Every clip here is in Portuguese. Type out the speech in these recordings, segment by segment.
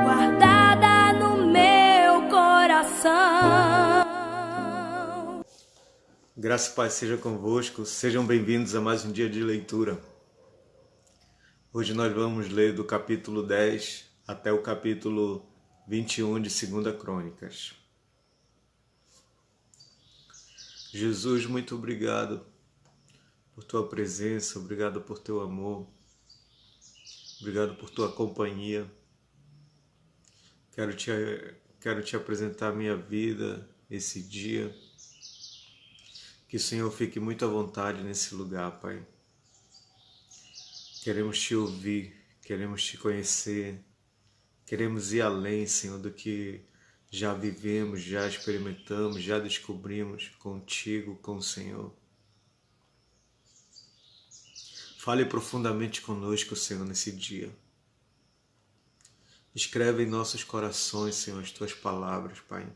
guardada no meu coração. Graça e paz seja convosco, sejam bem-vindos a mais um dia de leitura. Hoje nós vamos ler do capítulo 10 até o capítulo 21 de 2 Crônicas. Jesus, muito obrigado por tua presença, obrigado por teu amor, obrigado por tua companhia. Quero te apresentar a minha vida, esse dia. Que o Senhor fique muito à vontade nesse lugar, Pai. Queremos te ouvir, queremos te conhecer, queremos ir além, Senhor, do que já vivemos, já experimentamos, já descobrimos contigo, com o Senhor. Fale profundamente conosco, Senhor, nesse dia. Escreve em nossos corações, Senhor, as tuas palavras, Pai.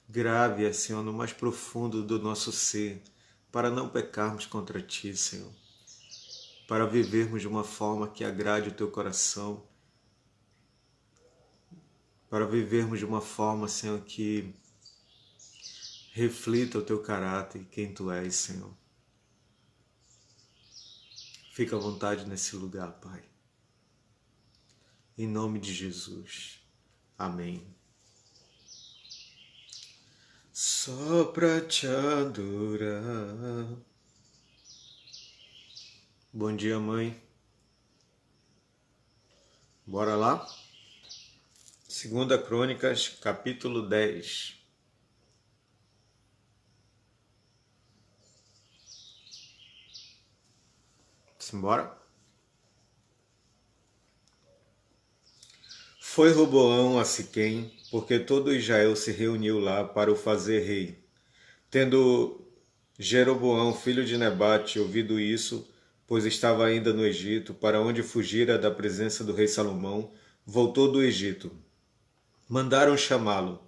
Grave-as, Senhor, no mais profundo do nosso ser, para não pecarmos contra ti, Senhor. Para vivermos de uma forma que agrade o teu coração. Para vivermos de uma forma, Senhor, que reflita o teu caráter e quem tu és, Senhor. Fica à vontade nesse lugar, Pai. Em nome de Jesus. Amém. Só pra te adorar. Bom dia, mãe. Bora lá? 2 Crônicas, capítulo 10. Simbora? Foi Roboão a Siquém, porque todo Israel se reuniu lá para o fazer rei. Tendo Jeroboão, filho de Nebate, ouvido isso, pois estava ainda no Egito, para onde fugira da presença do rei Salomão, voltou do Egito. Mandaram chamá-lo.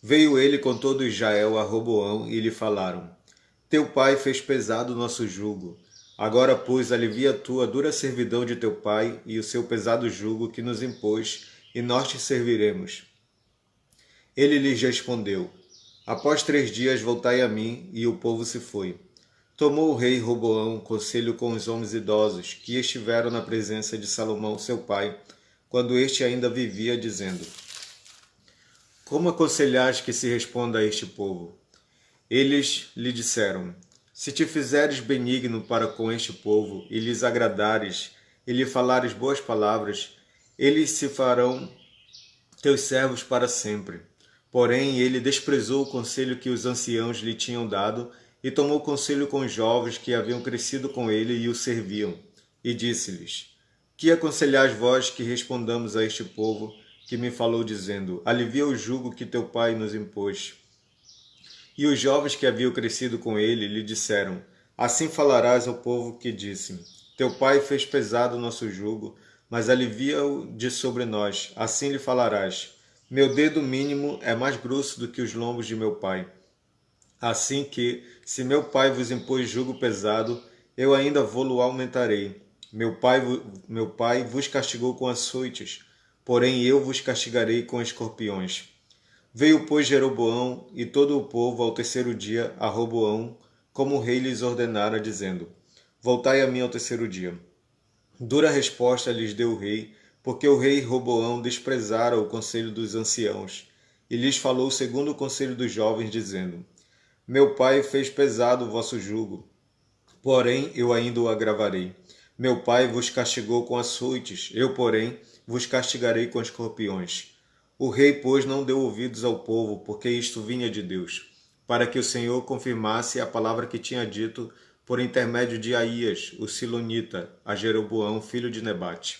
Veio ele com todo Israel a Roboão e lhe falaram: Teu pai fez pesado o nosso jugo. Agora, pois, alivia tu a dura servidão de teu pai e o seu pesado jugo que nos impôs, e nós te serviremos. Ele lhes respondeu: Após 3 dias voltai a mim, e o povo se foi. Tomou o rei Roboão conselho com os homens idosos, que estiveram na presença de Salomão, seu pai, quando este ainda vivia, dizendo: Como aconselhais que se responda a este povo? Eles lhe disseram: Se te fizeres benigno para com este povo, e lhes agradares, e lhe falares boas palavras, eles se farão teus servos para sempre. Porém, ele desprezou o conselho que os anciãos lhe tinham dado, e tomou conselho com os jovens que haviam crescido com ele e o serviam, e disse-lhes: Que aconselhais vós que respondamos a este povo que me falou, dizendo: Alivia o jugo que teu pai nos impôs? E os jovens que haviam crescido com ele lhe disseram: Assim falarás ao povo que disse: Teu pai fez pesado o nosso jugo, mas alivia-o de sobre nós. Assim lhe falarás: Meu dedo mínimo é mais grosso do que os lombos de meu pai. Assim que, se meu pai vos impôs jugo pesado, eu ainda vou-lo aumentarei. Meu pai vos castigou com açoites, porém eu vos castigarei com escorpiões. Veio, pois, Jeroboão e todo o povo ao 3º dia a Roboão, como o rei lhes ordenara, dizendo: Voltai a mim ao 3º dia. Dura resposta lhes deu o rei, porque o rei Roboão desprezara o conselho dos anciãos, e lhes falou segundo o conselho dos jovens, dizendo: Meu pai fez pesado o vosso jugo, porém eu ainda o agravarei. Meu pai vos castigou com açoites, eu, porém, vos castigarei com escorpiões. O rei, pois, não deu ouvidos ao povo, porque isto vinha de Deus, para que o Senhor confirmasse a palavra que tinha dito por intermédio de Aías, o Silonita, a Jeroboão, filho de Nebate.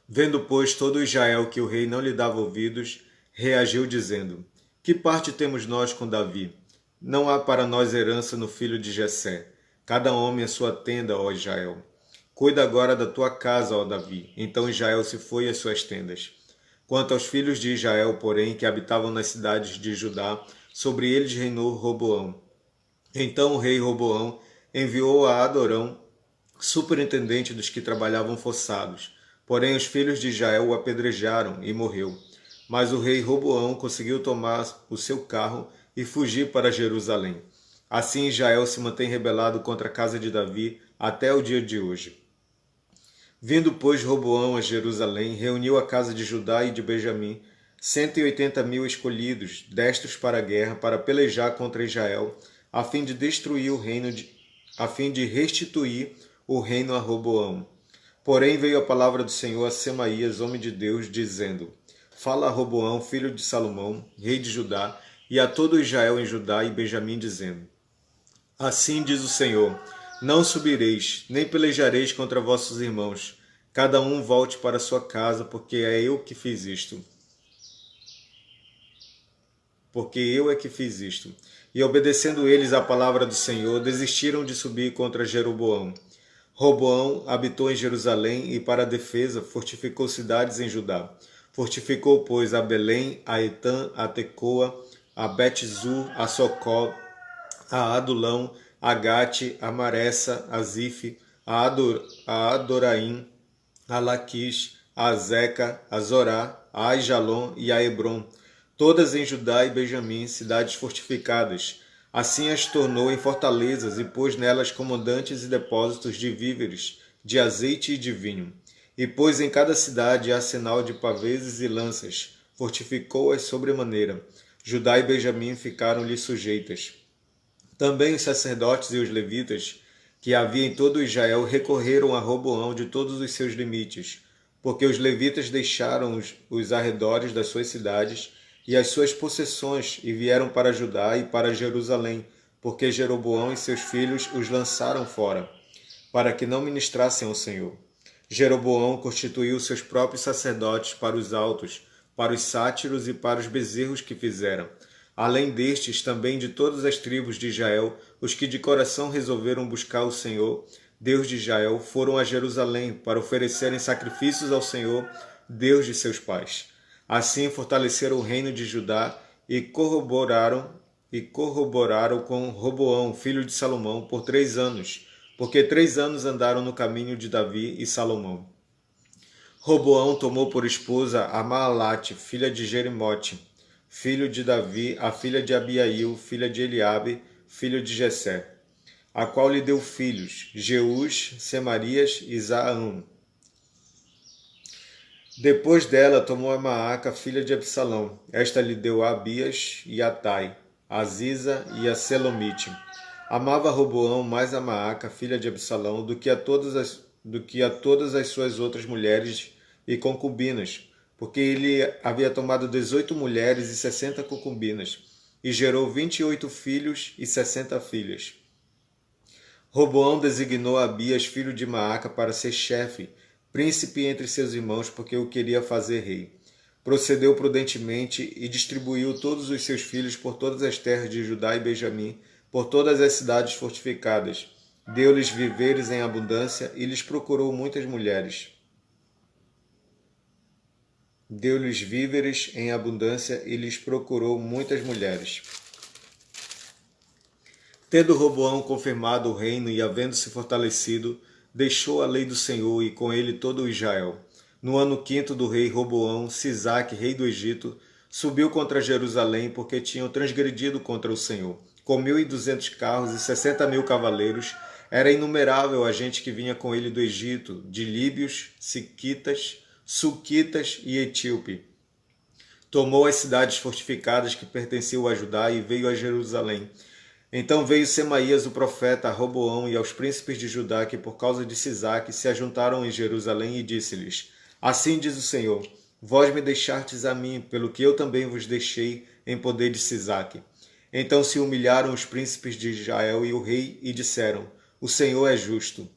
Vendo, pois, todo Israel que o rei não lhe dava ouvidos, reagiu, dizendo: Que parte temos nós com Davi? Não há para nós herança no filho de Jessé. Cada homem a sua tenda, ó Israel. Cuida agora da tua casa, ó Davi. Então Israel se foi às suas tendas. Quanto aos filhos de Israel, porém, que habitavam nas cidades de Judá, sobre eles reinou Roboão. Então o rei Roboão enviou a Adorão, superintendente dos que trabalhavam forçados. Porém, os filhos de Israel o apedrejaram e morreu. Mas o rei Roboão conseguiu tomar o seu carro e fugir para Jerusalém. Assim, Israel se mantém rebelado contra a casa de Davi até o dia de hoje. Vindo, pois, Roboão a Jerusalém, reuniu a casa de Judá e de Benjamim, 180.000 escolhidos, destros para a guerra, para pelejar contra Israel, a fim de destruir o reino, a fim de restituir o reino a Roboão. Porém veio a palavra do Senhor a Semaías, homem de Deus, dizendo: Fala a Roboão, filho de Salomão, rei de Judá, e a todo Israel em Judá e Benjamim, dizendo: Assim diz o Senhor: Não subireis, nem pelejareis contra vossos irmãos. Cada um volte para sua casa, porque é eu que fiz isto. Porque eu é que fiz isto. E obedecendo eles à palavra do Senhor, desistiram de subir contra Jeroboão. Roboão habitou em Jerusalém e, para a defesa, fortificou cidades em Judá. Fortificou, pois, a Belém, a Etã, a Tecoa, a Bet-Zur, a Socó, a Adulão, a Gate, a Maressa, a Zif, a Adoraim, a Laquis, a Azeca, a Zorá, a Aijalon e a Hebron, todas em Judá e Benjamim, cidades fortificadas. Assim as tornou em fortalezas e pôs nelas comandantes e depósitos de víveres, de azeite e de vinho. E pôs em cada cidade arsenal de pavês e lanças, fortificou-as sobremaneira. Judá e Benjamim ficaram-lhe sujeitas. Também os sacerdotes e os levitas, que havia em todo Israel, recorreram a Roboão de todos os seus limites, porque os levitas deixaram os arredores das suas cidades e as suas possessões e vieram para Judá e para Jerusalém, porque Jeroboão e seus filhos os lançaram fora, para que não ministrassem ao Senhor. Jeroboão constituiu seus próprios sacerdotes para os altos, para os sátiros e para os bezerros que fizeram. Além destes, também de todas as tribos de Israel, os que de coração resolveram buscar o Senhor, Deus de Israel, foram a Jerusalém para oferecerem sacrifícios ao Senhor, Deus de seus pais. Assim fortaleceram o reino de Judá e corroboraram com Roboão, filho de Salomão, por 3 anos, porque 3 anos andaram no caminho de Davi e Salomão. Roboão tomou por esposa a Maalate, filha de Jerimote, filho de Davi, a filha de Abiail, filha de Eliabe, filho de Jessé, a qual lhe deu filhos, Jeús, Semarias e Zaão. Depois dela tomou a Maaca, filha de Absalão. Esta lhe deu a Abias e a Tai, a Ziza e a Selomite. Amava Roboão mais a Maaca, filha de Absalão, do que a todas as suas outras mulheres e concubinas, porque ele havia tomado 18 mulheres e 60 concubinas, e gerou 28 filhos e 60 filhas. Roboão designou Abias, filho de Maaca, para ser chefe, príncipe entre seus irmãos, porque o queria fazer rei. Procedeu prudentemente e distribuiu todos os seus filhos por todas as terras de Judá e Benjamim, por todas as cidades fortificadas. Deu-lhes víveres em abundância e lhes procurou muitas mulheres. Deu-lhes víveres em abundância e lhes procurou muitas mulheres. Tendo Roboão confirmado o reino e havendo-se fortalecido, deixou a lei do Senhor e com ele todo o Israel. No ano 5º do rei Roboão, Sisaque, rei do Egito, subiu contra Jerusalém porque tinham transgredido contra o Senhor. Com 1.200 carros e 60.000 cavaleiros, era inumerável a gente que vinha com ele do Egito, de líbios, siquitas, sulquitas e etíope. Tomou as cidades fortificadas que pertenciam a Judá e veio a Jerusalém. Então veio Semaías o profeta a Roboão e aos príncipes de Judá que por causa de Sisaque se ajuntaram em Jerusalém e disse-lhes: Assim diz o Senhor, vós me deixastes a mim, pelo que eu também vos deixei em poder de Sisaque. Então se humilharam os príncipes de Israel e o rei e disseram: O Senhor é justo.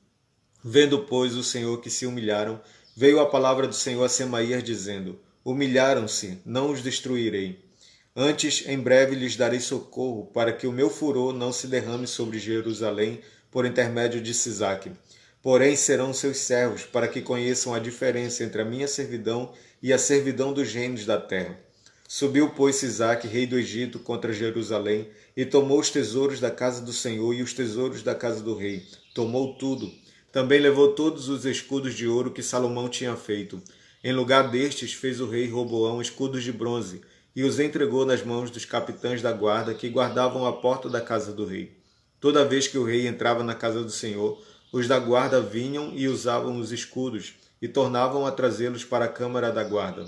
Vendo, pois, o Senhor que se humilharam, veio a palavra do Senhor a Semaías dizendo: Humilharam-se, não os destruirei. Antes, em breve lhes darei socorro, para que o meu furor não se derrame sobre Jerusalém por intermédio de Sisaque. Porém serão seus servos, para que conheçam a diferença entre a minha servidão e a servidão dos reinos da terra. Subiu, pois, Sisaque, rei do Egito, contra Jerusalém, e tomou os tesouros da casa do Senhor e os tesouros da casa do rei. Tomou tudo. Também levou todos os escudos de ouro que Salomão tinha feito. Em lugar destes, fez o rei Roboão escudos de bronze e os entregou nas mãos dos capitães da guarda que guardavam a porta da casa do rei. Toda vez que o rei entrava na casa do Senhor, os da guarda vinham e usavam os escudos e tornavam a trazê-los para a câmara da guarda.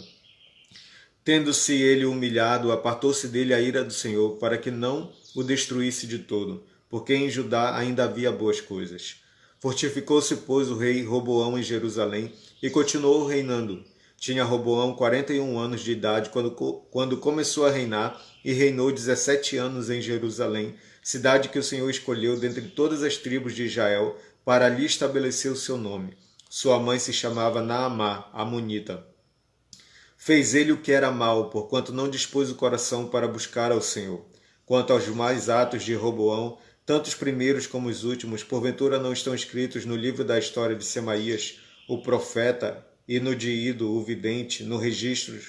Tendo-se ele humilhado, apartou-se dele a ira do Senhor, para que não o destruísse de todo, porque em Judá ainda havia boas coisas. Fortificou-se, pois, o rei Roboão em Jerusalém e continuou reinando. Tinha Roboão 41 anos de idade quando começou a reinar e reinou 17 anos em Jerusalém, cidade que o Senhor escolheu dentre todas as tribos de Israel para ali estabelecer o seu nome. Sua mãe se chamava Naamá, amonita. Fez ele o que era mal, porquanto não dispôs o coração para buscar ao Senhor. Quanto aos mais atos de Roboão, tanto os primeiros como os últimos, porventura não estão escritos no livro da história de Semaías, o profeta, e no de Ido, o vidente, no registro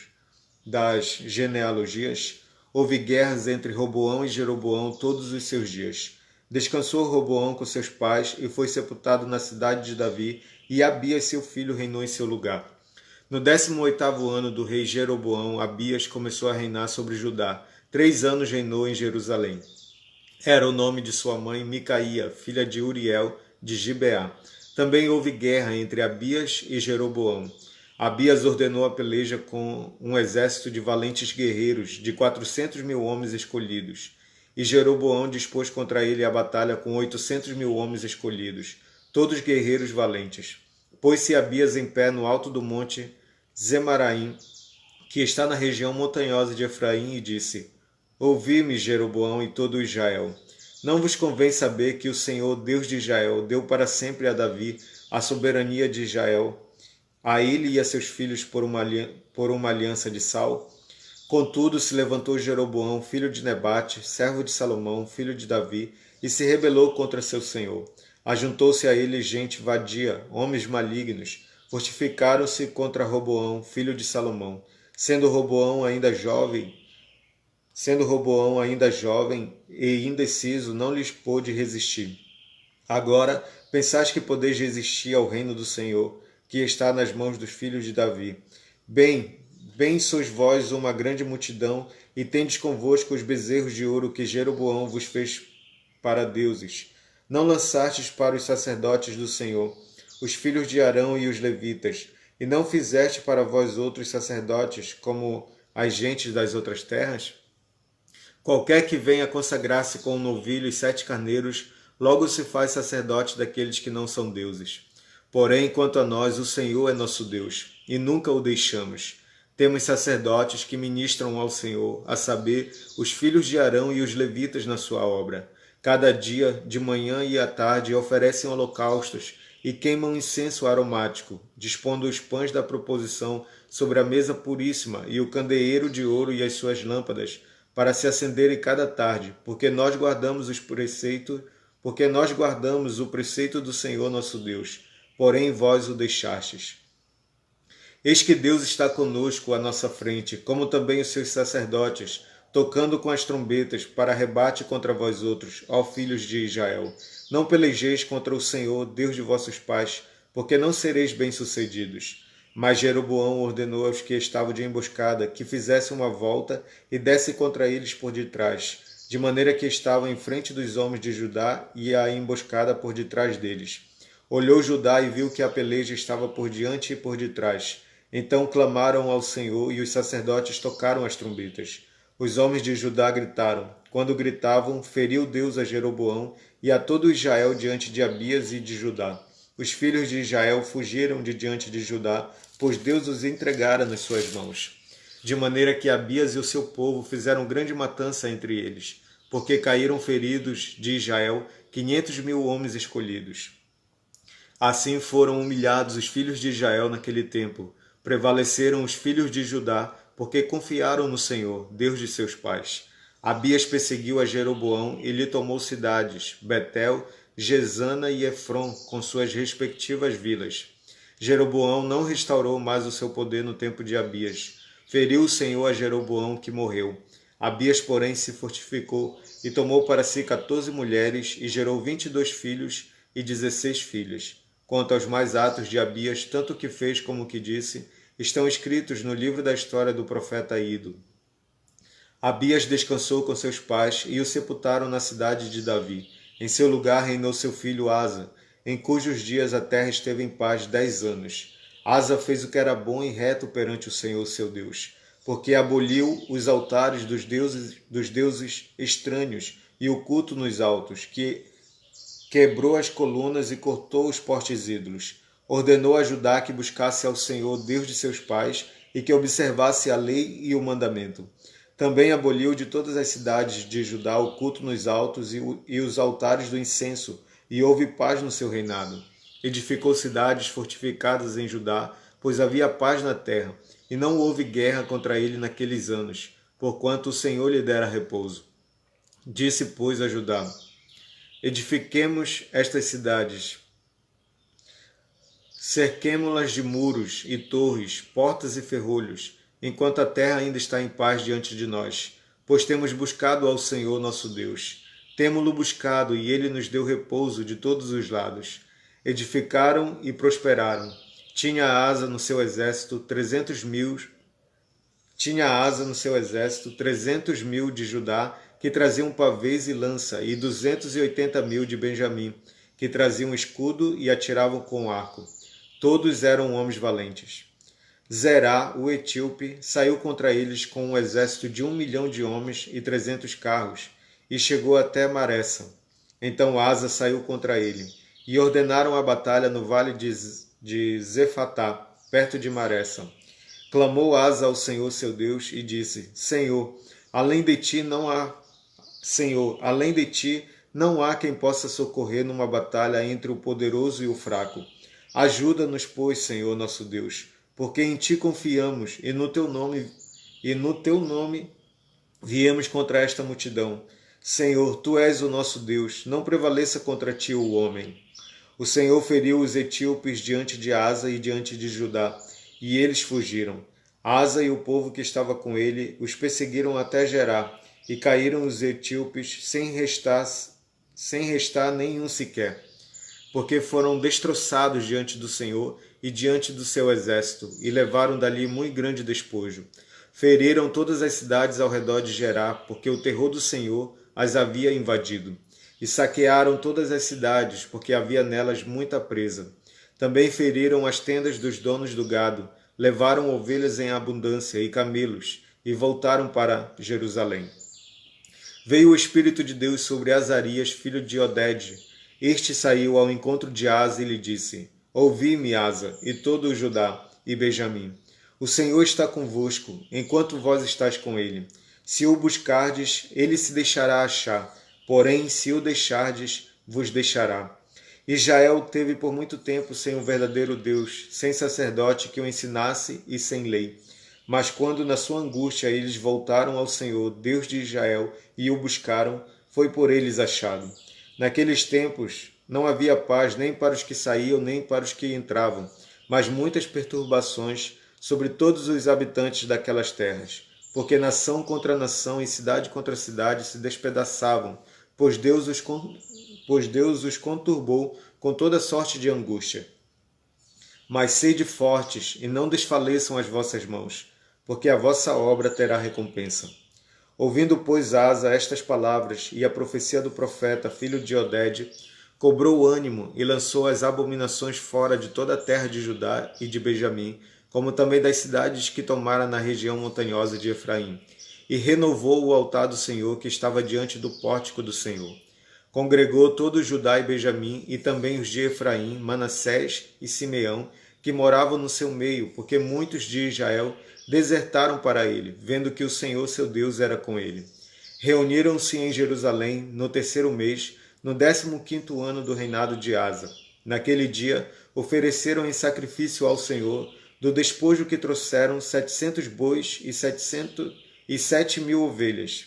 das genealogias? Houve guerras entre Roboão e Jeroboão todos os seus dias. Descansou Roboão com seus pais e foi sepultado na cidade de Davi, e Abias seu filho reinou em seu lugar. No 18º ano do rei Jeroboão, Abias começou a reinar sobre Judá. 3 anos reinou em Jerusalém. Era o nome de sua mãe Micaía, filha de Uriel, de Gibeá. Também houve guerra entre Abias e Jeroboão. Abias ordenou a peleja com um exército de valentes guerreiros, de 400.000 homens escolhidos. E Jeroboão dispôs contra ele a batalha com 800.000 homens escolhidos, todos guerreiros valentes. Pôs-se Abias em pé no alto do monte Zemaraim, que está na região montanhosa de Efraim, e disse: Ouvi-me, Jeroboão e todo Israel. Não vos convém saber que o Senhor, Deus de Israel, deu para sempre a Davi a soberania de Israel, a ele e a seus filhos por uma aliança de sal? Contudo, se levantou Jeroboão, filho de Nebate, servo de Salomão, filho de Davi, e se rebelou contra seu senhor. Ajuntou-se a ele gente vadia, homens malignos, fortificaram-se contra Roboão, filho de Salomão. Sendo Roboão ainda jovem e indeciso, não lhes pôde resistir. Agora, pensais que podeis resistir ao reino do Senhor, que está nas mãos dos filhos de Davi. Bem sois vós uma grande multidão, e tendes convosco os bezerros de ouro que Jeroboão vos fez para deuses. Não lançastes para os sacerdotes do Senhor, os filhos de Arão e os levitas, e não fizeste para vós outros sacerdotes, como as gentes das outras terras? Qualquer que venha consagrar-se com um novilho e 7 carneiros, logo se faz sacerdote daqueles que não são deuses. Porém, quanto a nós, o Senhor é nosso Deus, e nunca o deixamos. Temos sacerdotes que ministram ao Senhor, a saber, os filhos de Arão e os levitas na sua obra. Cada dia, de manhã e à tarde, oferecem holocaustos e queimam incenso aromático, dispondo os pães da proposição sobre a mesa puríssima e o candeeiro de ouro e as suas lâmpadas, para se acenderem cada tarde, porque nós guardamos o preceito do Senhor nosso Deus, porém vós o deixastes. Eis que Deus está conosco à nossa frente, como também os seus sacerdotes, tocando com as trombetas para rebate contra vós outros, ó filhos de Israel. Não pelejeis contra o Senhor, Deus de vossos pais, porque não sereis bem-sucedidos. Mas Jeroboão ordenou aos que estavam de emboscada que fizessem uma volta e dessem contra eles por detrás, de maneira que estavam em frente dos homens de Judá e a emboscada por detrás deles. Olhou Judá e viu que a peleja estava por diante e por detrás. Então clamaram ao Senhor e os sacerdotes tocaram as trombetas. Os homens de Judá gritaram. Quando gritavam, feriu Deus a Jeroboão e a todo Israel diante de Abias e de Judá. Os filhos de Israel fugiram de diante de Judá, pois Deus os entregara nas suas mãos. De maneira que Abias e o seu povo fizeram grande matança entre eles, porque caíram feridos de Israel 500.000 homens escolhidos. Assim foram humilhados os filhos de Israel naquele tempo. Prevaleceram os filhos de Judá, porque confiaram no Senhor, Deus de seus pais. Abias perseguiu a Jeroboão e lhe tomou cidades, Betel, Gesana e Efron, com suas respectivas vilas. Jeroboão não restaurou mais o seu poder no tempo de Abias. Feriu o Senhor a Jeroboão, que morreu. Abias, porém, se fortificou e tomou para si 14 mulheres e gerou 22 filhos e 16 filhas. quanto aos mais atos de Abias, tanto o que fez como o que disse, estão escritos no livro da história do profeta Ido. Abias descansou com seus pais e o sepultaram na cidade de Davi. Em seu lugar reinou seu filho Asa, em cujos dias a terra esteve em paz 10 anos. Asa fez o que era bom e reto perante o Senhor seu Deus, porque aboliu os altares dos deuses estranhos e o culto nos altos, que quebrou as colunas e cortou os postes ídolos. Ordenou a Judá que buscasse ao Senhor, Deus de seus pais, e que observasse a lei e o mandamento. Também aboliu de todas as cidades de Judá o culto nos altos e os altares do incenso, e houve paz no seu reinado. Edificou cidades fortificadas em Judá, pois havia paz na terra, e não houve guerra contra ele naqueles anos, porquanto o Senhor lhe dera repouso. Disse, pois, a Judá: edifiquemos estas cidades, cerquemo-las de muros e torres, portas e ferrolhos, enquanto a terra ainda está em paz diante de nós, pois temos buscado ao Senhor nosso Deus. Temo-lo buscado, e ele nos deu repouso de todos os lados. Edificaram e prosperaram. Tinha Asa no seu exército 300 mil de Judá, que traziam pavês e lança, e 280 mil de Benjamim, que traziam escudo e atiravam com arco. Todos eram homens valentes. Zerá, o etíope, saiu contra eles com um exército de 1 milhão de homens e 300 carros, e chegou até Maressa. Então Asa saiu contra ele, e ordenaram a batalha no vale de Zefatá, perto de Maressa. Clamou Asa ao Senhor seu Deus e disse: Senhor, além de ti não há quem possa socorrer numa batalha entre o poderoso e o fraco. Ajuda-nos, pois, Senhor nosso Deus, porque em ti confiamos, e no teu nome viemos contra esta multidão. Senhor, tu és o nosso Deus, não prevaleça contra ti o homem. O Senhor feriu os etíopes diante de Asa e diante de Judá, e eles fugiram. Asa e o povo que estava com ele os perseguiram até Gerá, e caíram os etíopes sem restar nenhum sequer, porque foram destroçados diante do Senhor e diante do seu exército, e levaram dali muito grande despojo. Feriram todas as cidades ao redor de Gerá, porque o terror do Senhor as havia invadido. E saquearam todas as cidades, porque havia nelas muita presa. Também feriram as tendas dos donos do gado, levaram ovelhas em abundância e camelos, e voltaram para Jerusalém. Veio o Espírito de Deus sobre Azarias, filho de Oded. Este saiu ao encontro de Asa e lhe disse: Ouvi-me, Asa, e todo o Judá e Benjamim. O Senhor está convosco, enquanto vós estáis com ele. Se o buscardes, ele se deixará achar, porém, se o deixardes, vos deixará. Israel teve por muito tempo sem um verdadeiro Deus, sem sacerdote que o ensinasse e sem lei. Mas quando na sua angústia eles voltaram ao Senhor, Deus de Israel, e o buscaram, foi por eles achado. Naqueles tempos não havia paz nem para os que saíam, nem para os que entravam, mas muitas perturbações sobre todos os habitantes daquelas terras, porque nação contra nação e cidade contra cidade se despedaçavam, pois Deus os conturbou com toda sorte de angústia. Mas sede fortes, e não desfaleçam as vossas mãos, porque a vossa obra terá recompensa. Ouvindo, pois, Asa estas palavras e a profecia do profeta, filho de Oded, cobrou ânimo e lançou as abominações fora de toda a terra de Judá e de Benjamim, como também das cidades que tomara na região montanhosa de Efraim, e renovou o altar do Senhor que estava diante do pórtico do Senhor. Congregou todo Judá e Benjamim, e também os de Efraim, Manassés e Simeão, que moravam no seu meio, porque muitos de Israel desertaram para ele, vendo que o Senhor seu Deus era com ele. Reuniram-se em Jerusalém no 3º mês, no 15º ano do reinado de Asa. Naquele dia, ofereceram em sacrifício ao Senhor, do despojo que trouxeram, 700 bois e 7.000 ovelhas.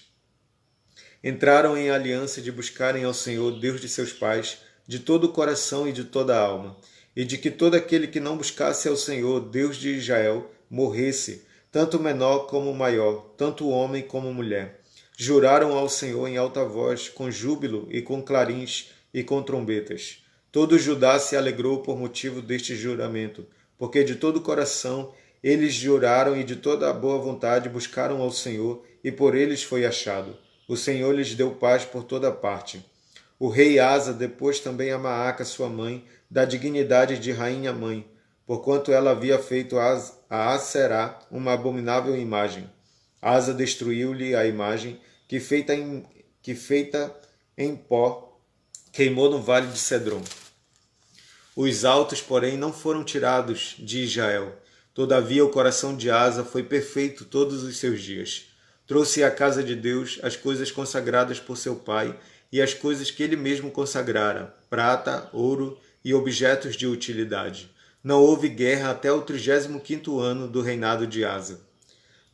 Entraram em aliança de buscarem ao Senhor, Deus de seus pais, de todo o coração e de toda a alma, e de que todo aquele que não buscasse ao Senhor, Deus de Israel, morresse, tanto menor como maior, tanto homem como mulher. Juraram ao Senhor em alta voz, com júbilo e com clarins e com trombetas. Todo Judá se alegrou por motivo deste juramento, porque de todo o coração eles juraram e de toda a boa vontade buscaram ao Senhor, e por eles foi achado. O Senhor lhes deu paz por toda parte. O rei Asa depôs também a Maaca, sua mãe, da dignidade de rainha-mãe, porquanto ela havia feito a Aserá uma abominável imagem. Asa destruiu-lhe a imagem, que feita em pó, queimou no vale de Cedron. Os altos, porém, não foram tirados de Israel. Todavia o coração de Asa foi perfeito todos os seus dias. Trouxe à casa de Deus as coisas consagradas por seu pai e as coisas que ele mesmo consagrara, prata, ouro e objetos de utilidade. Não houve guerra até o 35º ano do reinado de Asa.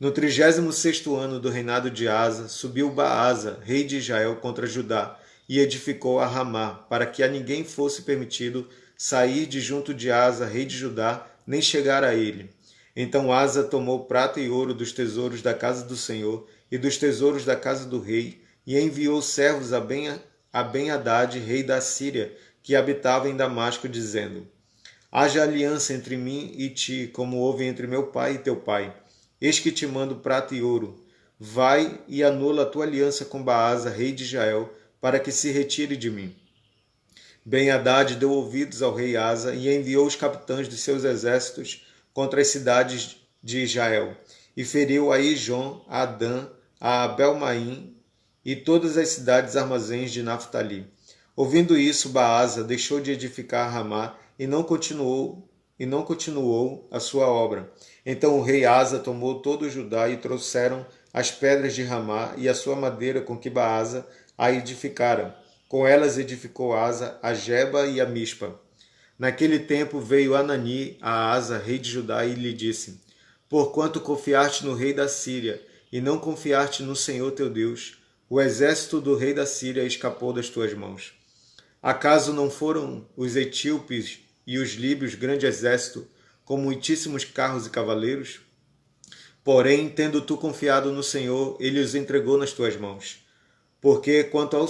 No 36º ano do reinado de Asa, subiu Baasa, rei de Israel, contra Judá, e edificou a Ramá, para que a ninguém fosse permitido sair de junto de Asa, rei de Judá, nem chegar a ele. Então Asa tomou prata e ouro dos tesouros da casa do Senhor e dos tesouros da casa do rei, e enviou servos a Ben-Hadad, rei da Síria, que habitava em Damasco, dizendo: Haja aliança entre mim e ti, como houve entre meu pai e teu pai. Eis que te mando prata e ouro. Vai e anula a tua aliança com Baasa, rei de Israel, para que se retire de mim. Ben-Hadad deu ouvidos ao rei Asa e enviou os capitães dos seus exércitos contra as cidades de Israel, e feriu a Ijon, a Adã, a Abel-Maim e todas as cidades armazéns de Naftali. Ouvindo isso, Baasa deixou de edificar Ramá e não continuou a sua obra. Então o rei Asa tomou todo o Judá e trouxeram as pedras de Ramá e a sua madeira com que Baasa a edificara. Com elas edificou Asa a Geba e a Mispa. Naquele tempo veio Anani a Asa, rei de Judá, e lhe disse: Porquanto confiaste no rei da Síria e não confiaste no Senhor teu Deus, o exército do rei da Síria escapou das tuas mãos. Acaso não foram os etíopes e os líbios grande exército, com muitíssimos carros e cavaleiros? Porém, tendo tu confiado no Senhor, ele os entregou nas tuas mãos. Porque quanto ao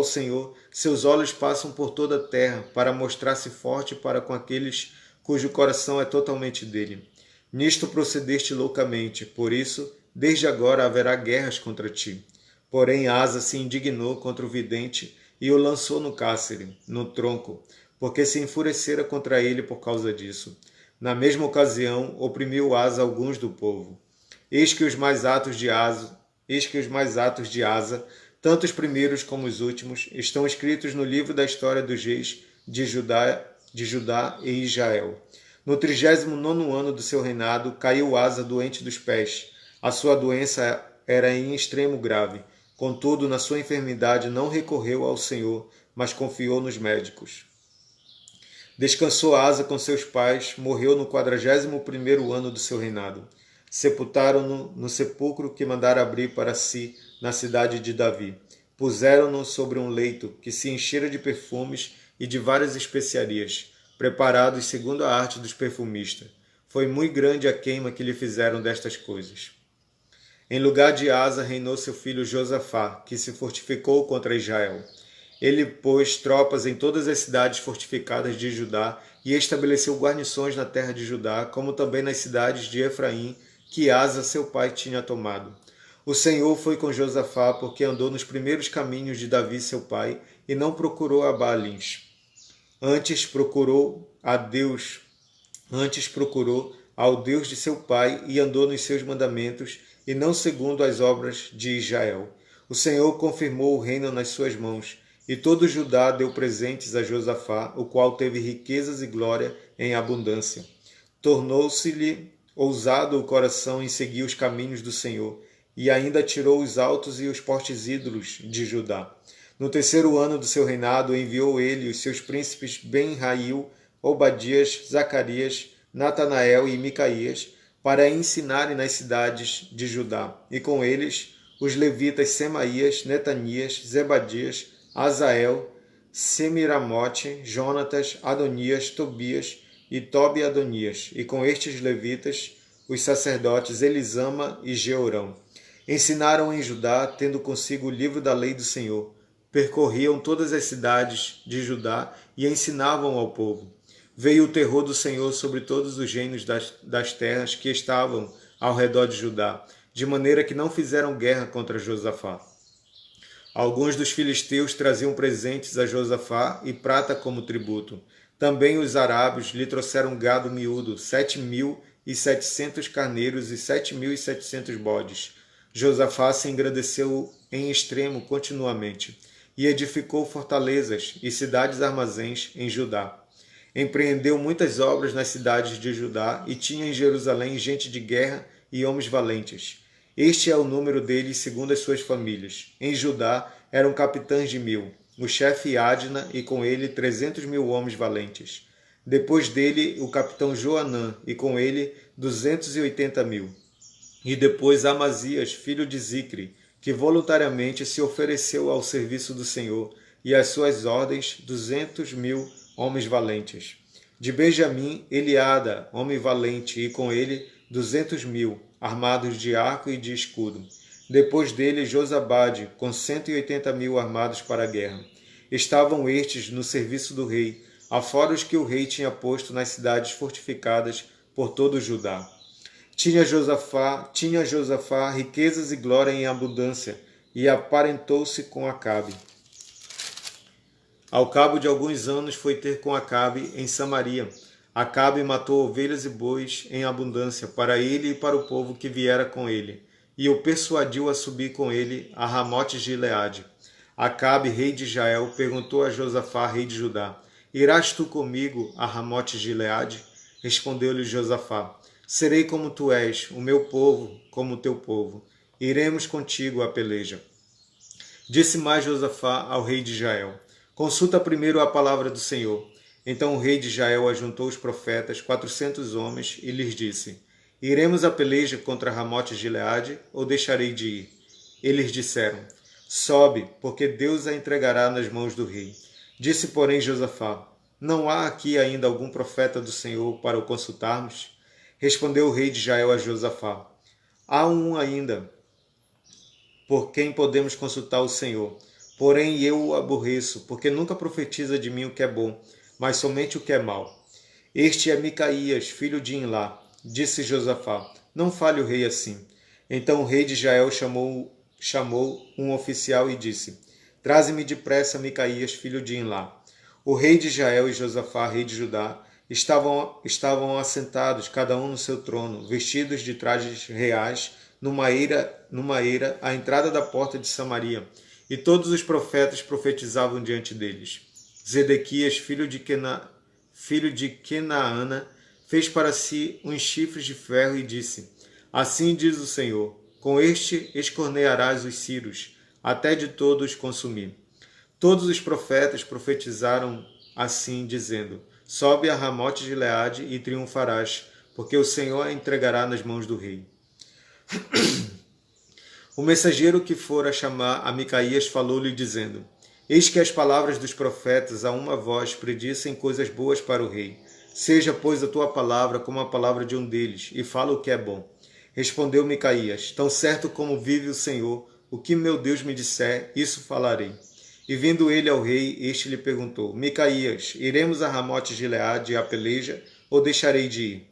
Senhor, seus olhos passam por toda a terra, para mostrar-se forte para com aqueles cujo coração é totalmente dele. Nisto procedeste loucamente, por isso, desde agora haverá guerras contra ti. Porém Asa se indignou contra o vidente e o lançou no cárcere, no tronco, porque se enfurecera contra ele por causa disso. Na mesma ocasião, oprimiu Asa alguns do povo. Eis que os mais atos de Asa, tanto os primeiros como os últimos, estão escritos no livro da história dos reis de Judá e Israel. No 39º ano do seu reinado, caiu Asa doente dos pés. A sua doença era em extremo grave. Contudo, na sua enfermidade não recorreu ao Senhor, mas confiou nos médicos. Descansou Asa com seus pais, morreu no 41º ano do seu reinado. Sepultaram-no no sepulcro que mandara abrir para si na cidade de Davi. Puseram-no sobre um leito que se enchera de perfumes e de várias especiarias, preparados segundo a arte dos perfumistas. Foi muito grande a queima que lhe fizeram destas coisas. Em lugar de Asa reinou seu filho Josafá, que se fortificou contra Israel. Ele pôs tropas em todas as cidades fortificadas de Judá e estabeleceu guarnições na terra de Judá, como também nas cidades de Efraim, que Asa seu pai tinha tomado. O Senhor foi com Josafá, porque andou nos primeiros caminhos de Davi seu pai, e não procurou a Baalins. Antes procurou ao Deus de seu pai, e andou nos seus mandamentos, e não segundo as obras de Israel. O Senhor confirmou o reino nas suas mãos, e todo Judá deu presentes a Josafá, o qual teve riquezas e glória em abundância. Tornou-se-lhe ousado o coração em seguir os caminhos do Senhor, e ainda tirou os altos e os fortes ídolos de Judá. No 3º ano do seu reinado, enviou ele os seus príncipes Ben-Rail, Obadias, Zacarias, Natanael e Micaías, para ensinarem nas cidades de Judá, e com eles os levitas Semaías, Netanias, Zebadias, Azael, Semiramote, Jonatas, Adonias, Tobias e Tobi-Adonias, e com estes levitas os sacerdotes Elisama e Jeorão. Ensinaram em Judá, tendo consigo o livro da lei do Senhor, percorriam todas as cidades de Judá e ensinavam ao povo. Veio o terror do Senhor sobre todos os reinos das terras que estavam ao redor de Judá, de maneira que não fizeram guerra contra Josafá. Alguns dos filisteus traziam presentes a Josafá e prata como tributo. Também os arábios lhe trouxeram gado miúdo, 7.700 carneiros e 7.700 bodes. Josafá se engrandeceu em extremo continuamente, e edificou fortalezas e cidades-armazéns em Judá. Empreendeu muitas obras nas cidades de Judá e tinha em Jerusalém gente de guerra e homens valentes. Este é o número deles segundo as suas famílias. Em Judá eram capitães de 1.000, o chefe Adna e com ele 300.000 homens valentes. Depois dele o capitão Joanã e com ele 280.000. E depois Amazias, filho de Zicre, que voluntariamente se ofereceu ao serviço do Senhor, e às suas ordens 200.000 homens valentes. De Benjamim, Eliada, homem valente, e com ele 200.000, armados de arco e de escudo. Depois dele Josabade, com 180.000 armados para a guerra. Estavam estes no serviço do rei, afora os que o rei tinha posto nas cidades fortificadas por todo o Judá. Tinha Josafá riquezas e glória em abundância, e aparentou-se com Acabe. Ao cabo de alguns anos foi ter com Acabe em Samaria. Acabe matou ovelhas e bois em abundância para ele e para o povo que viera com ele, e o persuadiu a subir com ele a Ramote de Gileade. Acabe, rei de Israel, perguntou a Josafá, rei de Judá: Irás tu comigo a Ramote de Gileade? Respondeu-lhe Josafá: Serei como tu és, o meu povo como o teu povo. Iremos contigo à peleja. Disse mais Josafá ao rei de Israel: Consulta primeiro a palavra do Senhor. Então o rei de Israel ajuntou os profetas, 400 homens, e lhes disse: Iremos à peleja contra Ramote de Gileade, ou deixarei de ir? Eles disseram: Sobe, porque Deus a entregará nas mãos do rei. Disse, porém, Josafá: Não há aqui ainda algum profeta do Senhor para o consultarmos? Respondeu o rei de Israel a Josafá: Há um ainda, por quem podemos consultar o Senhor. Porém eu o aborreço, porque nunca profetiza de mim o que é bom, mas somente o que é mau. Este é Micaías, filho de Imlá. Disse Josafá: Não fale o rei assim. Então o rei de Israel chamou um oficial e disse: Traze-me depressa Micaías, filho de Imlá. O rei de Israel e Josafá, rei de Judá, estavam assentados, cada um no seu trono, vestidos de trajes reais, numa eira à entrada da porta de Samaria. E todos os profetas profetizavam diante deles. Zedequias, filho de Kenaana, fez para si uns chifres de ferro e disse: Assim diz o Senhor: Com este escornearás os círios, até de todos consumir. Todos os profetas profetizaram assim, dizendo: Sobe a Ramote de Gileade e triunfarás, porque o Senhor a entregará nas mãos do rei. O mensageiro que fora chamar a Micaías falou-lhe, dizendo: Eis que as palavras dos profetas a uma voz predizem coisas boas para o rei. Seja, pois, a tua palavra como a palavra de um deles, e fala o que é bom. Respondeu Micaías: Tão certo como vive o Senhor, o que meu Deus me disser, isso falarei. E vindo ele ao rei, este lhe perguntou: Micaías, iremos a Ramote de Gileade à peleja, ou deixarei de ir?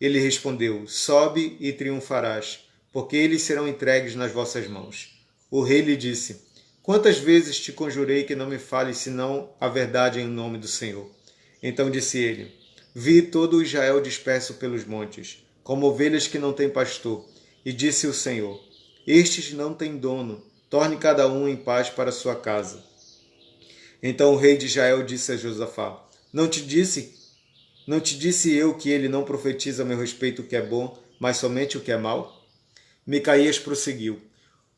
Ele respondeu: Sobe e triunfarás, porque eles serão entregues nas vossas mãos. O rei lhe disse: Quantas vezes te conjurei que não me fales senão a verdade em nome do Senhor? Então disse ele: Vi todo o Israel disperso pelos montes, como ovelhas que não têm pastor. E disse o Senhor: Estes não têm dono, torne cada um em paz para sua casa. Então o rei de Israel disse a Josafá: Não te disse eu que ele não profetiza a meu respeito o que é bom, mas somente o que é mau? Micaías prosseguiu: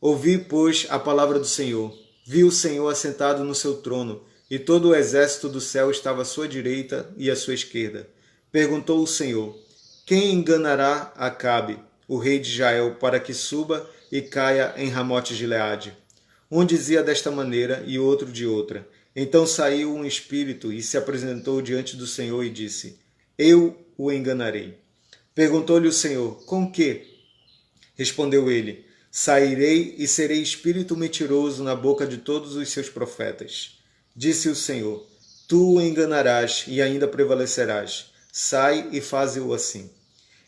Ouvi, pois, a palavra do Senhor. Vi o Senhor assentado no seu trono, e todo o exército do céu estava à sua direita e à sua esquerda. Perguntou o Senhor: Quem enganará Acabe, o rei de Israel, para que suba e caia em Ramote de Gileade? Um dizia desta maneira e outro de outra. Então saiu um espírito e se apresentou diante do Senhor e disse: Eu o enganarei. Perguntou-lhe o Senhor: Com que? Respondeu ele: Sairei e serei espírito mentiroso na boca de todos os seus profetas. Disse o Senhor: Tu o enganarás e ainda prevalecerás. Sai e faze-o assim.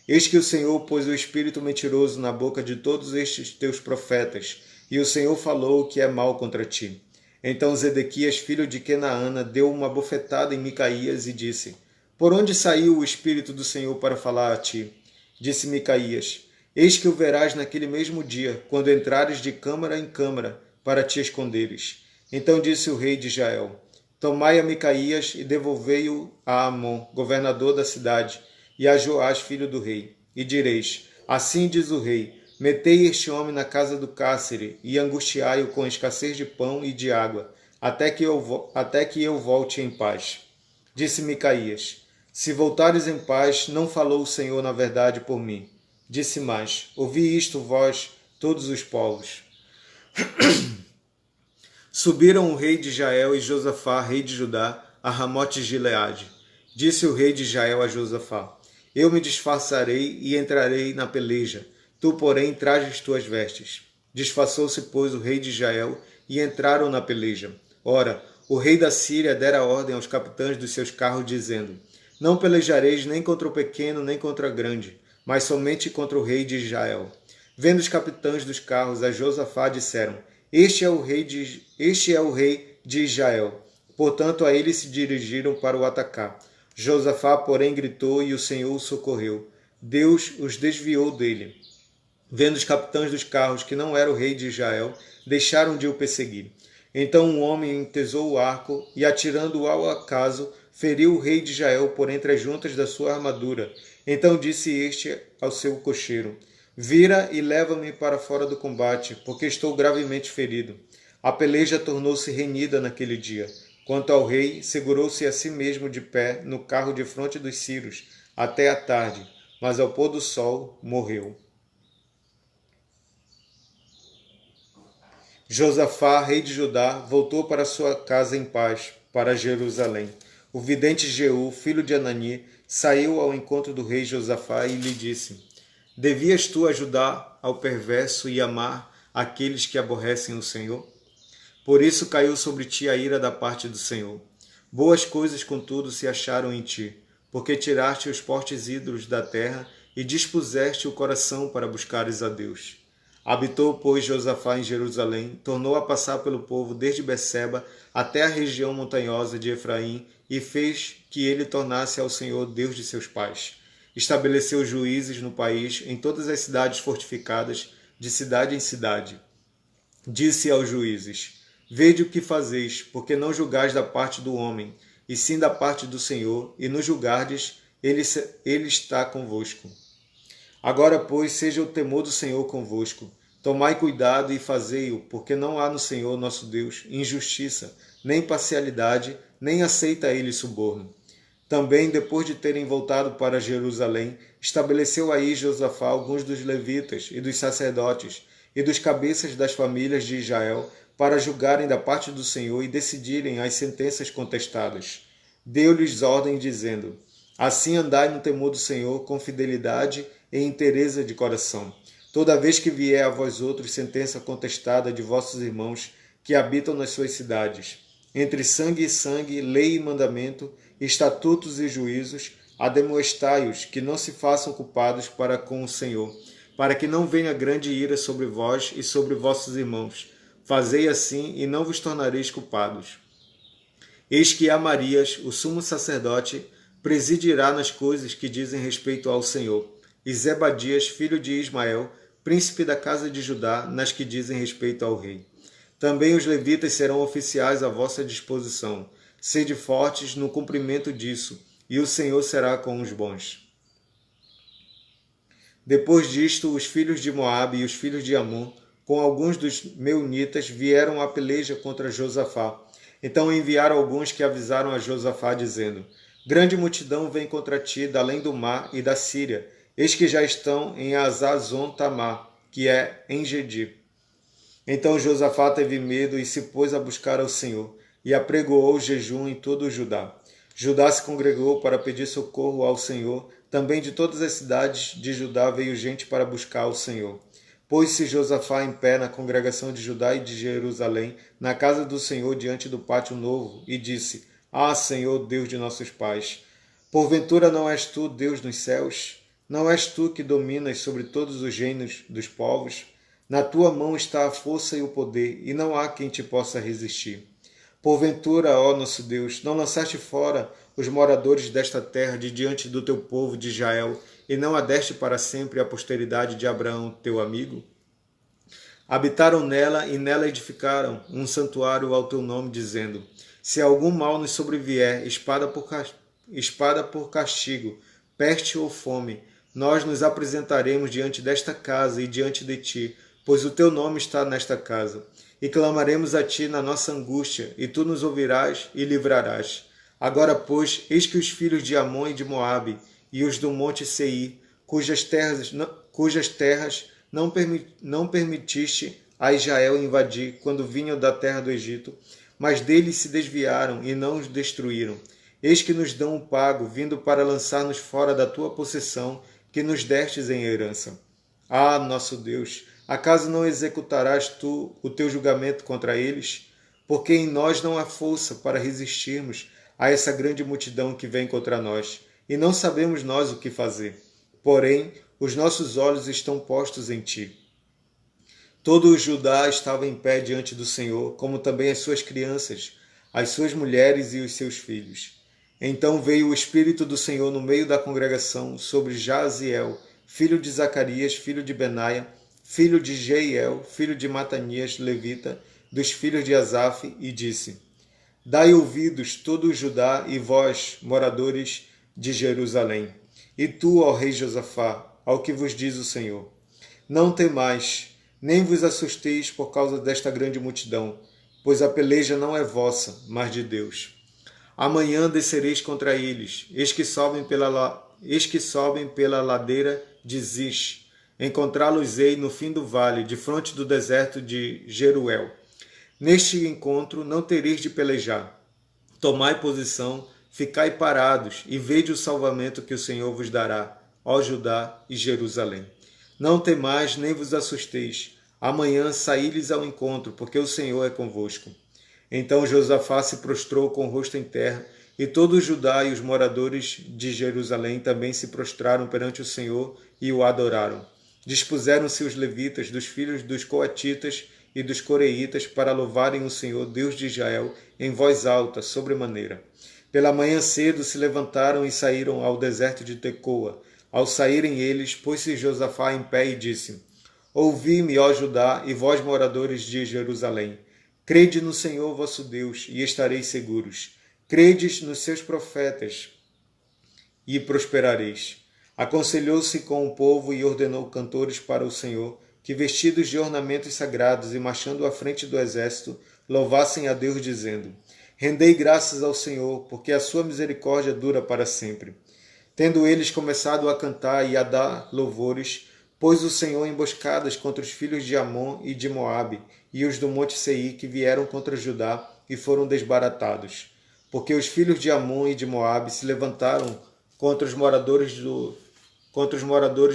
Eis que o Senhor pôs o espírito mentiroso na boca de todos estes teus profetas, e o Senhor falou o que é mal contra ti. Então Zedequias, filho de Kenaana, deu uma bofetada em Micaías e disse: Por onde saiu o espírito do Senhor para falar a ti? Disse Micaías: Eis que o verás naquele mesmo dia, quando entrares de câmara em câmara, para te esconderes. Então disse o rei de Israel: Tomai a Micaías e devolvei-o a Amon, governador da cidade, e a Joás, filho do rei. E direis: Assim diz o rei: Metei este homem na casa do cárcere e angustiai-o com escassez de pão e de água, até que eu volte em paz. Disse Micaías: Se voltares em paz, não falou o Senhor na verdade por mim. Disse mais: Ouvi isto, vós, todos os povos. Subiram o rei de Israel e Josafá, rei de Judá, a Ramote de Gileade. Disse o rei de Israel a Josafá: Eu me disfarçarei e entrarei na peleja. Tu, porém, trajes tuas vestes. Disfarçou-se, pois, o rei de Israel e entraram na peleja. Ora, o rei da Síria dera ordem aos capitães dos seus carros, dizendo: Não pelejareis nem contra o pequeno, nem contra o grande, mas somente contra o rei de Israel. Vendo os capitães dos carros a Josafá, disseram: Este é o rei de Israel. Portanto, a ele se dirigiram para o atacar. Josafá, porém, gritou e o Senhor o socorreu. Deus os desviou dele. Vendo os capitães dos carros que não era o rei de Israel, deixaram de o perseguir. Então um homem entesou o arco e, atirando-o ao acaso, feriu o rei de Israel por entre as juntas da sua armadura. Então disse este ao seu cocheiro: Vira e leva-me para fora do combate, porque estou gravemente ferido. A peleja tornou-se renhida naquele dia. Quanto ao rei, segurou-se a si mesmo de pé no carro de fronte dos Círios até a tarde, mas ao pôr do sol morreu. Josafá, rei de Judá, voltou para sua casa em paz, para Jerusalém. O vidente Jeú, filho de Anani, saiu ao encontro do rei Josafá e lhe disse: Devias tu ajudar ao perverso e amar aqueles que aborrecem o Senhor? Por isso caiu sobre ti a ira da parte do Senhor. Boas coisas, contudo, se acharam em ti, porque tiraste os fortes ídolos da terra e dispuseste o coração para buscares a Deus. Habitou, pois, Josafá em Jerusalém, tornou a passar pelo povo desde Berseba até a região montanhosa de Efraim e fez que ele tornasse ao Senhor Deus de seus pais. Estabeleceu juízes no país, em todas as cidades fortificadas, de cidade em cidade. Disse aos juízes: Vede o que fazeis, porque não julgais da parte do homem, e sim da parte do Senhor, e no julgardes, ele está convosco. Agora, pois, seja o temor do Senhor convosco. Tomai cuidado e fazei-o, porque não há no Senhor nosso Deus injustiça, nem parcialidade, nem aceita ele suborno. Também, depois de terem voltado para Jerusalém, estabeleceu aí Josafá alguns dos levitas e dos sacerdotes e dos cabeças das famílias de Israel para julgarem da parte do Senhor e decidirem as sentenças contestadas. Deu-lhes ordem dizendo: Assim andai no temor do Senhor com fidelidade e inteireza de coração. Toda vez que vier a vós outros sentença contestada de vossos irmãos que habitam nas suas cidades, entre sangue e sangue, lei e mandamento, estatutos e juízos, ademoestai-os que não se façam culpados para com o Senhor, para que não venha grande ira sobre vós e sobre vossos irmãos. Fazei assim e não vos tornareis culpados. Eis que Amarias, o sumo sacerdote, presidirá nas coisas que dizem respeito ao Senhor, e Zebadias, filho de Ismael, príncipe da casa de Judá, nas que dizem respeito ao rei. Também os levitas serão oficiais à vossa disposição. Sede fortes no cumprimento disso, e o Senhor será com os bons. Depois disto, os filhos de Moabe e os filhos de Amon, com alguns dos meunitas, vieram à peleja contra Josafá. Então enviaram alguns que avisaram a Josafá, dizendo: Grande multidão vem contra ti da além do mar e da Síria. Eis que já estão em Azazon-Tamar, que é em Gedi. Então Josafá teve medo e se pôs a buscar ao Senhor, e apregoou jejum em todo o Judá. Judá se congregou para pedir socorro ao Senhor. Também de todas as cidades de Judá veio gente para buscar ao Senhor. Pôs-se Josafá em pé na congregação de Judá e de Jerusalém, na casa do Senhor, diante do pátio novo, e disse: Ah, Senhor, Deus de nossos pais, porventura não és tu, Deus nos céus? Não és tu que dominas sobre todos os reinos dos povos? Na tua mão está a força e o poder, e não há quem te possa resistir. Porventura, ó nosso Deus, não lançaste fora os moradores desta terra de diante do teu povo de Israel, e não a deste para sempre a posteridade de Abraão, teu amigo? Habitaram nela e nela edificaram um santuário ao teu nome, dizendo: Se algum mal nos sobrevier, espada por castigo, peste ou fome, nós nos apresentaremos diante desta casa e diante de ti, pois o teu nome está nesta casa. E clamaremos a ti na nossa angústia, e tu nos ouvirás e livrarás. Agora, pois, eis que os filhos de Amon e de Moabe, e os do monte Seir, cujas terras não permitiste a Israel invadir quando vinham da terra do Egito, mas deles se desviaram e não os destruíram. Eis que nos dão um pago, vindo para lançar-nos fora da tua possessão, que nos destes em herança. Ah, nosso Deus, acaso não executarás tu o teu julgamento contra eles? Porque em nós não há força para resistirmos a essa grande multidão que vem contra nós, e não sabemos nós o que fazer. Porém, os nossos olhos estão postos em ti. Todo o Judá estava em pé diante do Senhor, como também as suas crianças, as suas mulheres e os seus filhos. Então veio o Espírito do Senhor no meio da congregação sobre Jaziel, filho de Zacarias, filho de Benaia, filho de Jeiel, filho de Matanias, levita, dos filhos de Asaf, e disse: Dai ouvidos todo o Judá e vós, moradores de Jerusalém, e tu, ó rei Josafá, ao que vos diz o Senhor. Não temais, nem vos assusteis por causa desta grande multidão, pois a peleja não é vossa, mas de Deus. Amanhã descereis contra eles, eis que sobem pela ladeira de Ziz. Encontrá-los-ei no fim do vale, defronte do deserto de Jeruel. Neste encontro não tereis de pelejar. Tomai posição, ficai parados, e vede o salvamento que o Senhor vos dará, ó Judá e Jerusalém. Não temais, nem vos assusteis. Amanhã saí-lhes ao encontro, porque o Senhor é convosco. Então Josafá se prostrou com o rosto em terra, e todo o Judá e os moradores de Jerusalém também se prostraram perante o Senhor e o adoraram. Dispuseram-se os levitas dos filhos dos coatitas e dos coreitas para louvarem o Senhor, Deus de Israel, em voz alta, sobremaneira. Pela manhã cedo se levantaram e saíram ao deserto de Tecoa. Ao saírem eles, pôs-se Josafá em pé e disse: Ouvi-me, ó Judá, e vós, moradores de Jerusalém. Crede no Senhor vosso Deus, e estareis seguros. Credes nos seus profetas, e prosperareis. Aconselhou-se com o povo e ordenou cantores para o Senhor, que vestidos de ornamentos sagrados e marchando à frente do exército, louvassem a Deus, dizendo: Rendei graças ao Senhor, porque a sua misericórdia dura para sempre. Tendo eles começado a cantar e a dar louvores, pôs o Senhor emboscadas contra os filhos de Amon e de Moabe, e os do monte Seir, que vieram contra Judá, e foram desbaratados. Porque os filhos de Amon e de Moabe se levantaram contra os moradores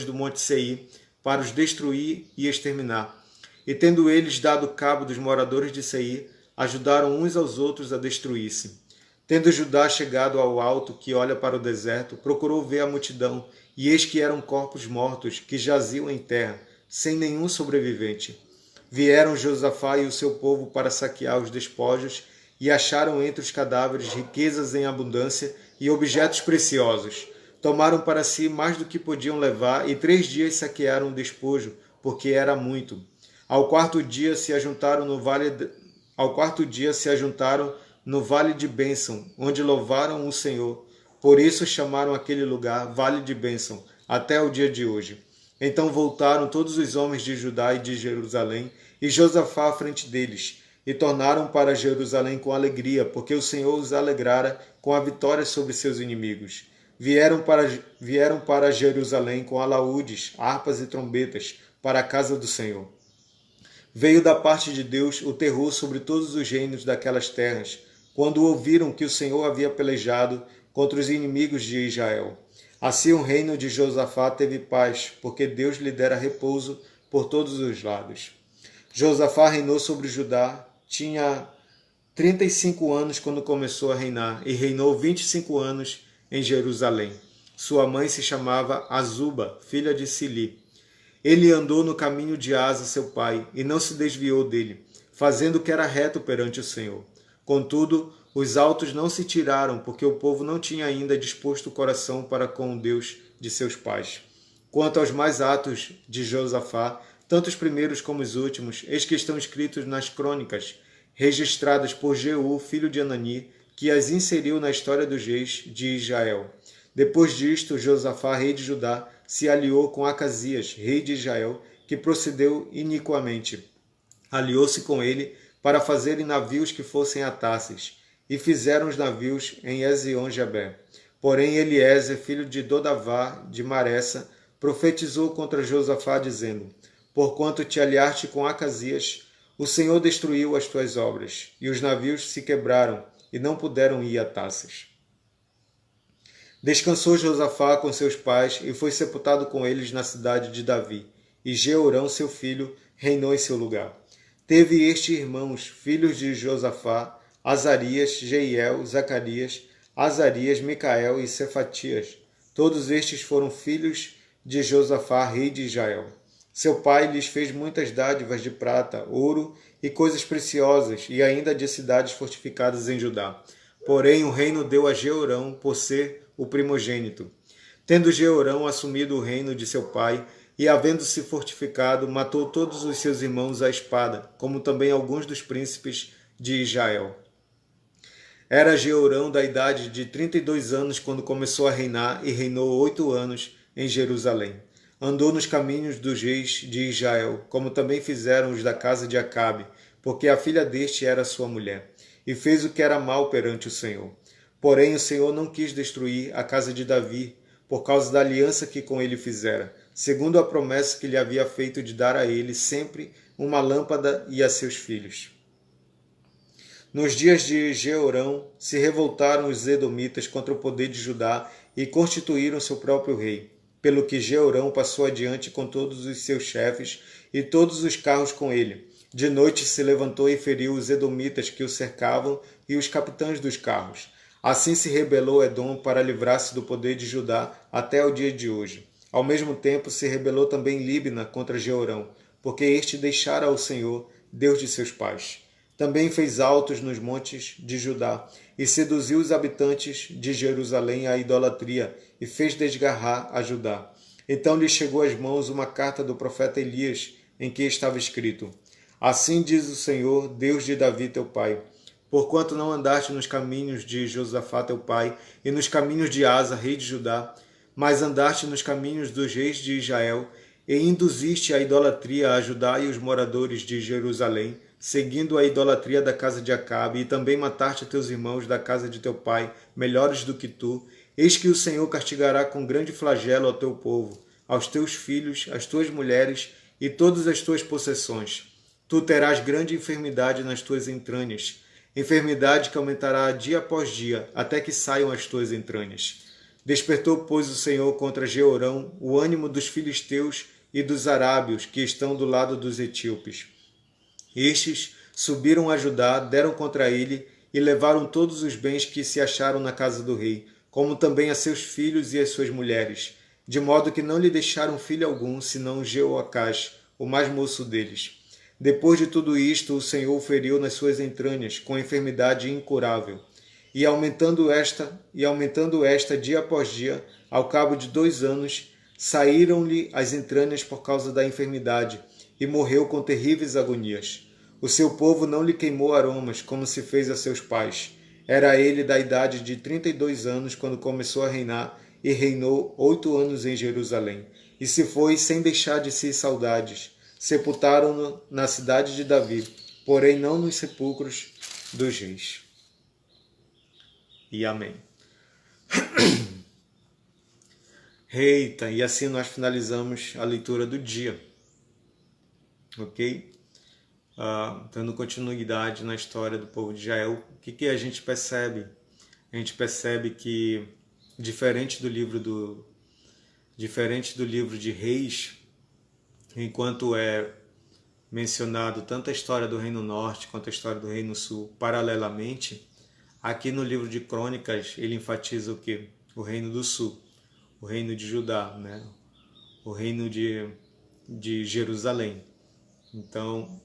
do monte Seir, para os destruir e exterminar. E tendo eles dado cabo dos moradores de Seir, ajudaram uns aos outros a destruir-se. Tendo Judá chegado ao alto que olha para o deserto, procurou ver a multidão, e eis que eram corpos mortos que jaziam em terra, sem nenhum sobrevivente. Vieram Josafá e o seu povo para saquear os despojos, e acharam entre os cadáveres riquezas em abundância e objetos preciosos. Tomaram para si mais do que podiam levar, e 3 dias saquearam o despojo, porque era muito. Ao quarto dia se ajuntaram no vale de Bênção, onde louvaram o Senhor. Por isso chamaram aquele lugar Vale de Bênção, até o dia de hoje. Então voltaram todos os homens de Judá e de Jerusalém, e Josafá à frente deles, e tornaram para Jerusalém com alegria, porque o Senhor os alegrara com a vitória sobre seus inimigos. Vieram para Jerusalém com alaúdes, harpas e trombetas, para a casa do Senhor. Veio da parte de Deus o terror sobre todos os reinos daquelas terras, quando ouviram que o Senhor havia pelejado contra os inimigos de Israel. Assim o reino de Josafá teve paz, porque Deus lhe dera repouso por todos os lados. Josafá reinou sobre Judá, tinha 35 anos quando começou a reinar, e reinou 25 anos em Jerusalém. Sua mãe se chamava Azuba, filha de Sili. Ele andou no caminho de Asa, seu pai, e não se desviou dele, fazendo o que era reto perante o Senhor. Contudo, os altos não se tiraram, porque o povo não tinha ainda disposto o coração para com o Deus de seus pais. Quanto aos mais atos de Josafá, tanto os primeiros como os últimos, eis que estão escritos nas crônicas, registradas por Jeú, filho de Anani, que as inseriu na história dos reis de Israel. Depois disto, Josafá, rei de Judá, se aliou com Acasias, rei de Israel, que procedeu iniquamente. Aliou-se com ele para fazerem navios que fossem a Tarsis, e fizeram os navios em Ezion-Geber. Porém, Eliezer, filho de Dodavá, de Maressa, profetizou contra Josafá, dizendo: Porquanto te aliaste com Acasias, o Senhor destruiu as tuas obras, e os navios se quebraram, e não puderam ir a Tarsis. Descansou Josafá com seus pais, e foi sepultado com eles na cidade de Davi, e Jeorão, seu filho, reinou em seu lugar. Teve este irmãos, filhos de Josafá, Azarias, Jeiel, Zacarias, Azarias, Micael e Cefatias. Todos estes foram filhos de Josafá, rei de Israel. Seu pai lhes fez muitas dádivas de prata, ouro e coisas preciosas, e ainda de cidades fortificadas em Judá. Porém, o reino deu a Jeorão por ser o primogênito. Tendo Jeorão assumido o reino de seu pai, e havendo-se fortificado, matou todos os seus irmãos à espada, como também alguns dos príncipes de Israel. Era Jeorão da idade de 32 anos quando começou a reinar, e reinou 8 anos em Jerusalém. Andou nos caminhos dos reis de Israel, como também fizeram os da casa de Acabe, porque a filha deste era sua mulher, e fez o que era mal perante o Senhor. Porém o Senhor não quis destruir a casa de Davi, por causa da aliança que com ele fizera, segundo a promessa que lhe havia feito de dar a ele sempre uma lâmpada e a seus filhos. Nos dias de Jeorão se revoltaram os edomitas contra o poder de Judá e constituíram seu próprio rei, pelo que Jeorão passou adiante com todos os seus chefes e todos os carros com ele. De noite se levantou e feriu os edomitas que o cercavam e os capitães dos carros. Assim se rebelou Edom para livrar-se do poder de Judá até o dia de hoje. Ao mesmo tempo se rebelou também Líbna contra Jeorão, porque este deixara ao Senhor, Deus de seus pais. Também fez altos nos montes de Judá, e seduziu os habitantes de Jerusalém à idolatria, e fez desgarrar a Judá. Então lhe chegou às mãos uma carta do profeta Elias, em que estava escrito: Assim diz o Senhor, Deus de Davi teu pai, porquanto não andaste nos caminhos de Josafá teu pai, e nos caminhos de Asa, rei de Judá, mas andaste nos caminhos dos reis de Israel, e induziste a idolatria a Judá e os moradores de Jerusalém, seguindo a idolatria da casa de Acabe, e também mataste teus irmãos da casa de teu pai, melhores do que tu, eis que o Senhor castigará com grande flagelo ao teu povo, aos teus filhos, às tuas mulheres e todas as tuas possessões. Tu terás grande enfermidade nas tuas entranhas, enfermidade que aumentará dia após dia, até que saiam as tuas entranhas. Despertou, pois, o Senhor contra Jeorão o ânimo dos filisteus e dos arábios que estão do lado dos etíopes. Estes subiram a Judá, deram contra ele e levaram todos os bens que se acharam na casa do rei, como também a seus filhos e as suas mulheres, de modo que não lhe deixaram filho algum, senão Jeoacás, o mais moço deles. Depois de tudo isto, o Senhor o feriu nas suas entranhas, com enfermidade incurável. E aumentando esta dia após dia, ao cabo de 2 anos, saíram-lhe as entranhas por causa da enfermidade, e morreu com terríveis agonias. O seu povo não lhe queimou aromas, como se fez a seus pais. Era ele da idade de 32 anos, quando começou a reinar, e reinou 8 anos em Jerusalém. E se foi sem deixar de si saudades. Sepultaram-no na cidade de Davi, porém não nos sepulcros dos reis. E amém. Eita, e assim nós finalizamos a leitura do dia. Ok? Dando continuidade na história do povo de Israel, o que a gente percebe? A gente percebe que, diferente do livro de Reis, enquanto é mencionado tanto a história do Reino Norte quanto a história do Reino Sul paralelamente, aqui no livro de Crônicas ele enfatiza o quê? O Reino do Sul, o Reino de Judá, né? O Reino de Jerusalém. Então,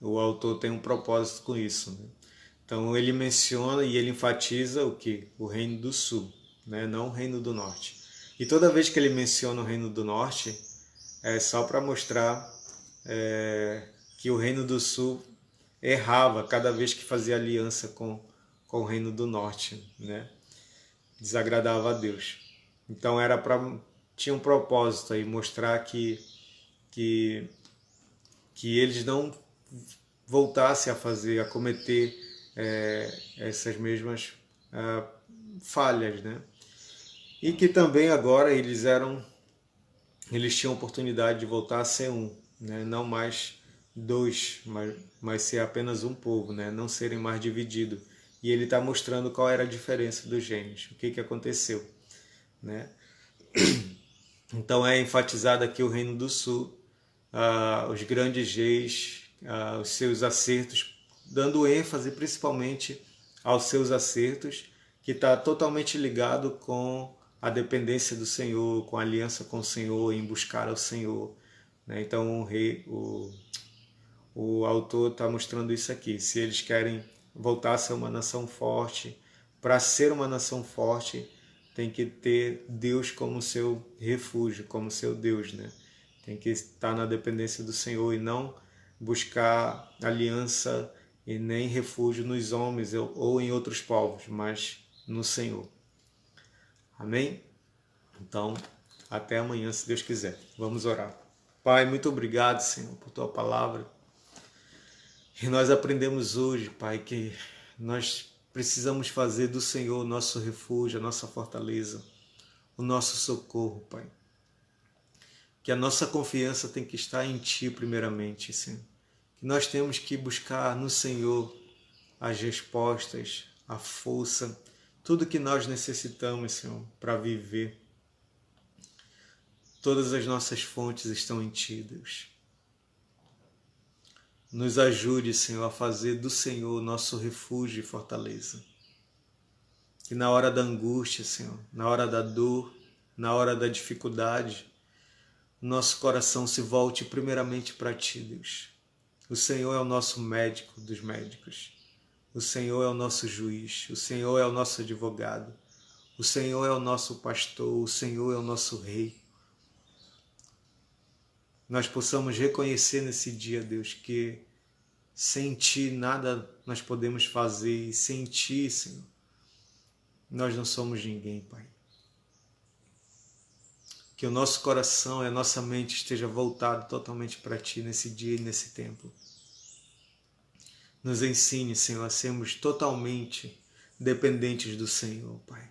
o autor tem um propósito com isso, né? Então, ele menciona e ele enfatiza o quê? O Reino do Sul, né? Não o Reino do Norte. E toda vez que ele menciona o Reino do Norte, é só para mostrar que o Reino do Sul errava cada vez que fazia aliança com o Reino do Norte, né? Desagradava a Deus. Então tinha um propósito aí, mostrar que eles não voltassem a cometer essas mesmas falhas, né? E que também agora eles tinham oportunidade de voltar a ser um, né? Não mais dois, mas ser apenas um povo, né? Não serem mais divididos. E ele está mostrando qual era a diferença dos gênios, o que aconteceu, né? Então é enfatizado aqui o Reino do Sul, os grandes reis, os seus acertos, dando ênfase principalmente aos seus acertos, que está totalmente ligado com a dependência do Senhor, com a aliança com o Senhor, em buscar ao Senhor, né? Então o autor está mostrando isso aqui. Se eles querem voltar a ser uma nação forte, para ser uma nação forte, tem que ter Deus como seu refúgio, como seu Deus, né? Tem que estar na dependência do Senhor e não buscar aliança e nem refúgio nos homens ou em outros povos, mas no Senhor. Amém? Então, até amanhã, se Deus quiser. Vamos orar. Pai, muito obrigado, Senhor, por Tua palavra. E nós aprendemos hoje, Pai, que nós precisamos fazer do Senhor o nosso refúgio, a nossa fortaleza, o nosso socorro, Pai. Que a nossa confiança tem que estar em Ti primeiramente, Senhor. Que nós temos que buscar no Senhor as respostas, a força, tudo que nós necessitamos, Senhor, para viver. Todas as nossas fontes estão em Ti, Deus. Nos ajude, Senhor, a fazer do Senhor nosso refúgio e fortaleza. Que na hora da angústia, Senhor, na hora da dor, na hora da dificuldade, nosso coração se volte primeiramente para Ti, Deus. O Senhor é o nosso médico dos médicos. O Senhor é o nosso juiz. O Senhor é o nosso advogado. O Senhor é o nosso pastor. O Senhor é o nosso rei. Nós possamos reconhecer nesse dia, Deus, que sem Ti nada nós podemos fazer e sem Ti, Senhor, nós não somos ninguém, Pai. Que o nosso coração e a nossa mente esteja voltado totalmente para Ti nesse dia e nesse tempo. Nos ensine, Senhor, a sermos totalmente dependentes do Senhor, Pai.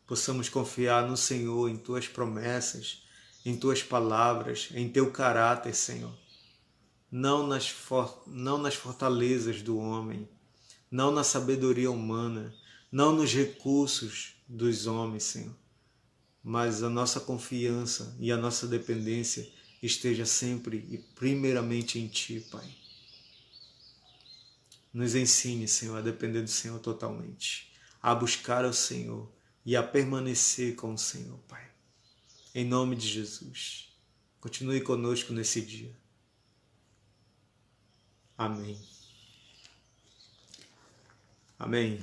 Possamos confiar no Senhor, em Tuas promessas, em Tuas palavras, em Teu caráter, Senhor. Não nas fortalezas do homem, não na sabedoria humana, não nos recursos dos homens, Senhor. Mas a nossa confiança e a nossa dependência esteja sempre e primeiramente em Ti, Pai. Nos ensine, Senhor, a depender do Senhor totalmente, a buscar ao Senhor e a permanecer com o Senhor, Pai. Em nome de Jesus, continue conosco nesse dia. Amém. Amém.